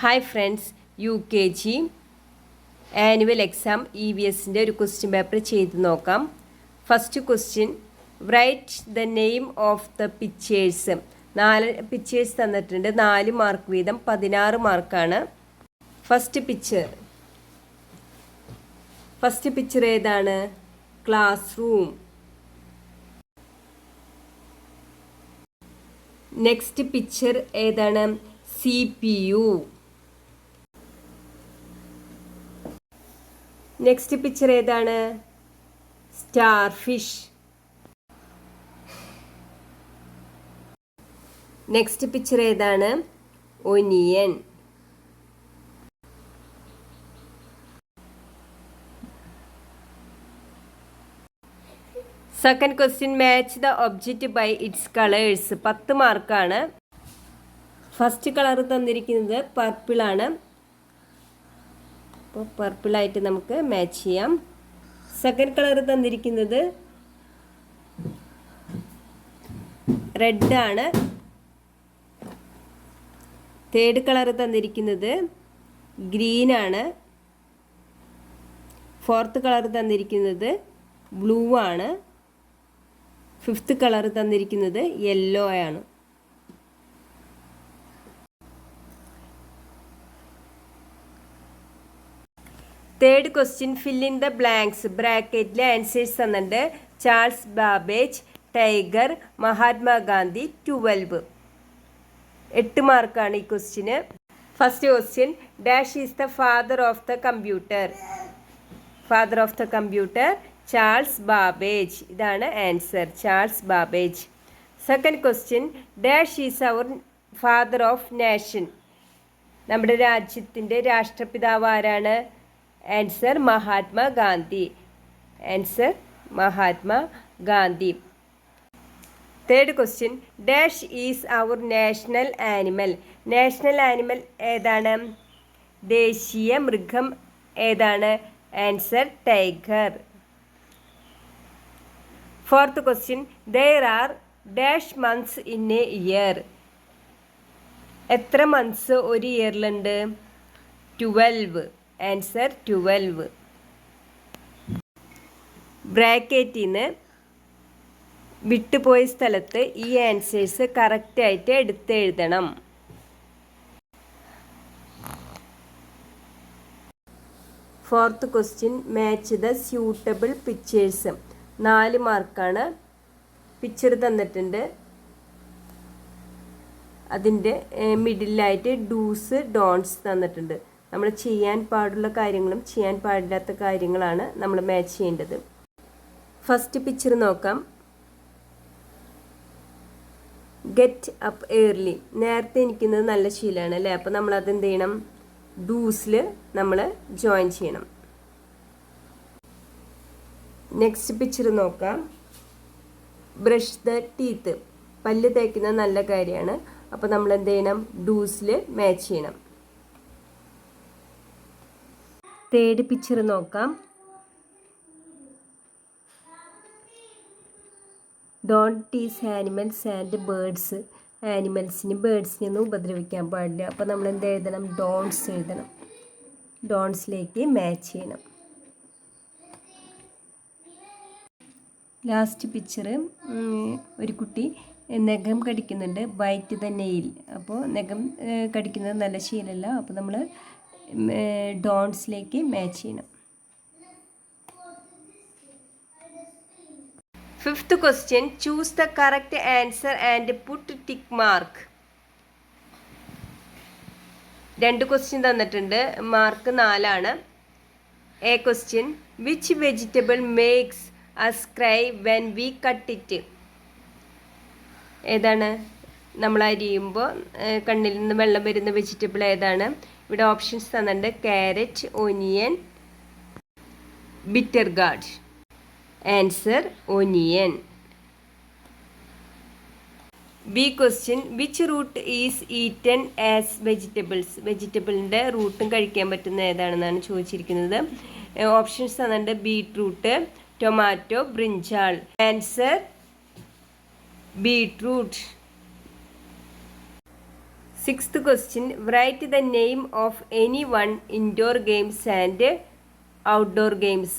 Hi friends, UKG annual exam EVSൻ്റെ ഒരു question paper ചെയ്ത് നോക്കാം. First question, write the name of the pictures. 4 pictures തന്നിട്ടുണ്ട്. 4 mark വീതം 16 മാർക്കാണ്. ഫസ്റ്റ് പിക്ചർ ഏതാണ്? Classroom. നെക്സ്റ്റ് പിക്ചർ ഏതാണ്? CPU. നെക്സ്റ്റ് പിക്ചർ ഏതാണ്? Starfish. നെക്സ്റ്റ് പിക്ചർ ഏതാണ്? Onion. Second question, match the object by its colours. 10 മാർക്കാണ്. First colour തന്നിരിക്കുന്നത് പർപ്പിളാണ്. അപ്പോൾ പർപ്പിളായിട്ട് നമുക്ക് മാച്ച് ചെയ്യാം. സെക്കൻഡ് കളർ തന്നിരിക്കുന്നത് റെഡാണ്. തേർഡ് കളർ തന്നിരിക്കുന്നത് ഗ്രീനാണ്. ഫോർത്ത് കളർ തന്നിരിക്കുന്നത് ബ്ലൂ ആണ്. ഫിഫ്ത്ത് കളർ തന്നിരിക്കുന്നത് യെല്ലോ ആണ്. Third question, fill in the blanks. ബ്രാക്കറ്റിലെ ആൻസേഴ്സ് തന്നിട്ടുണ്ട്. Charles Babbage, tiger, Mahatma Gandhi, 12. 8 മാർക്കാണ് ഈ ക്വസ്റ്റ്യന്. First question, dash is the father of the computer. Father of the computer Charles Babbage. ഇതാണ് answer, Charles Babbage. Second question, dash is our father of nation. നമ്മുടെ രാജ്യത്തിൻ്റെ രാഷ്ട്രപിതാവ് ആരാണ്? Answer Mahatma Gandhi. Answer Mahatma Gandhi. Third question, dash is our national animal. National animal ഏതാണ്? ദേശീയ മൃഗം ഏതാണ്? Answer tiger. Fourth question, there are dash months in a year. എത്ര months ഒരു ഇയറിലുണ്ട്? 12. ആൻസർ 12. ബ്രാക്കറ്റിൽ നിന്ന് വിട്ടുപോയ സ്ഥലത്ത് ഈ ആൻസേഴ്സ് കറക്റ്റായിട്ട് എടുത്തെഴുതണം. Fourth question, match the suitable pictures. 4 മാർക്കാണ്. പിക്ചർ തന്നിട്ടുണ്ട്. അതിൻ്റെ മിഡിലായിട്ട് ഡൂസ് ഡോൺസ് തന്നിട്ടുണ്ട്. നമ്മൾ ചെയ്യാൻ പാടുള്ള കാര്യങ്ങളും ചെയ്യാൻ പാടില്ലാത്ത കാര്യങ്ങളാണ് നമ്മൾ മാച്ച് ചെയ്യേണ്ടത്. ഫസ്റ്റ് പിക്ചർ നോക്കാം. Get up early. നേരത്തെ എനിക്കുന്നത് നല്ല ശീലമാണ് അല്ലേ? അപ്പോൾ നമ്മളത് എന്ത് ചെയ്യണം? ഡൂസിൽ നമ്മൾ ജോയിൻ ചെയ്യണം. നെക്സ്റ്റ് പിക്ചർ നോക്കാം. Brush the teeth. പല്ല് തേക്കുന്നത് നല്ല കാര്യമാണ്. അപ്പോൾ നമ്മൾ എന്ത് ചെയ്യണം? ഡൂസിൽ മാച്ച് ചെയ്യണം. തേർഡ് പിക്ചർ നോക്കാം. Don't tease animals and birds. ബേർഡ്സിനെ ഒന്നും ഉപദ്രവിക്കാൻ പാടില്ല. അപ്പോൾ നമ്മൾ എന്ത് എഴുതണം? ഡോൺസ് എഴുതണം. ഡോൺസിലേക്ക് മാച്ച് ചെയ്യണം. ലാസ്റ്റ് പിക്ചർ, ഒരു കുട്ടി നഖം കടിക്കുന്നുണ്ട്. Byte the nail. അപ്പോൾ നഖം കടിക്കുന്നത് നല്ല ശീലമല്ല. അപ്പോൾ നമ്മൾ ഡോൺസിലേക്ക് മാച്ച് ചെയ്യണം. Fifth question, choose the correct answer and put tick mark. 2 question തന്നിട്ടുണ്ട്. മാർക്ക് 4 ആണ്. A question, which vegetable makes us cry when we cut it. ഏതാണ്? നമ്മൾ അരിയുമ്പോൾ കണ്ണിൽ നിന്ന് വെള്ളം വരുന്ന വെജിറ്റബിൾ ഏതാണ്? ഇവിടെ ഓപ്ഷൻസ് തന്നിട്ടുണ്ട്. Carrot, onion, bitter gourd. Answer onion. B question, which root is eaten as vegetables. വെജിറ്റബിളിൻ്റെ റൂട്ടും കഴിക്കാൻ പറ്റുന്ന ഏതാണെന്നാണ് ചോദിച്ചിരിക്കുന്നത്. ഓപ്ഷൻസ് തന്നിട്ടുണ്ട്. Beetroot, tomato, brinjal. Answer beetroot. Sixth question, write the name of any one indoor games and outdoor games.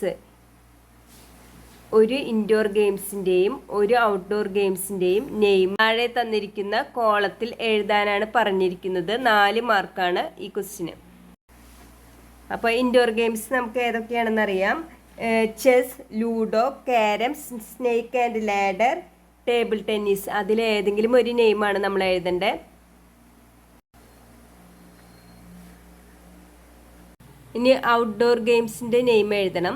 ഒരു indoor ഗെയിംസിൻ്റെയും ഒരു outdoor ഗെയിംസിൻ്റെയും name താഴെ തന്നിരിക്കുന്ന കോളത്തിൽ എഴുതാനാണ് പറഞ്ഞിരിക്കുന്നത്. 4 മാർക്കാണ് ഈ ക്വസ്റ്റിന്. അപ്പോൾ ഇൻഡോർ ഗെയിംസ് നമുക്ക് ഏതൊക്കെയാണെന്ന് അറിയാം. Chess, ludo, carroms, snake and ladder, table tennis. അതിലേതെങ്കിലും ഒരു നെയിമാണ് നമ്മൾ എഴുതേണ്ടത്. ഇനി ഔട്ട്ഡോർ ഗെയിംസിൻ്റെ നെയിം എഴുതണം.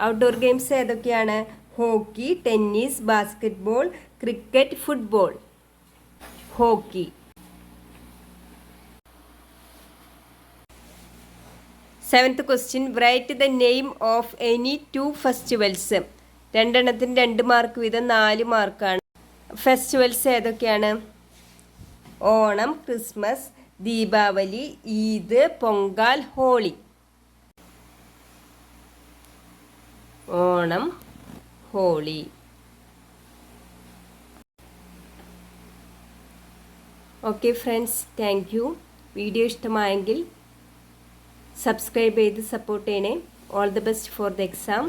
ഔട്ട്ഡോർ ഗെയിംസ് ഏതൊക്കെയാണ്? Hockey, tennis, basketball, cricket, football. Hockey. Seventh question, write the name of any 2 festivals. 2 എണ്ണത്തിന് 2 മാർക്ക് വീതം 4 മാർക്കാണ്. ഫെസ്റ്റിവൽസ് ഏതൊക്കെയാണ്? Onam, Christmas, Deepavali, Eid, Pongal, Holi. Onam, Holi. Okay friends, thank you. Video ഇഷ്ടമായെങ്കിൽ സബ്സ്ക്രൈബ് ചെയ്ത് സപ്പോർട്ട് ചെയ്യണേ. All the best for the exam.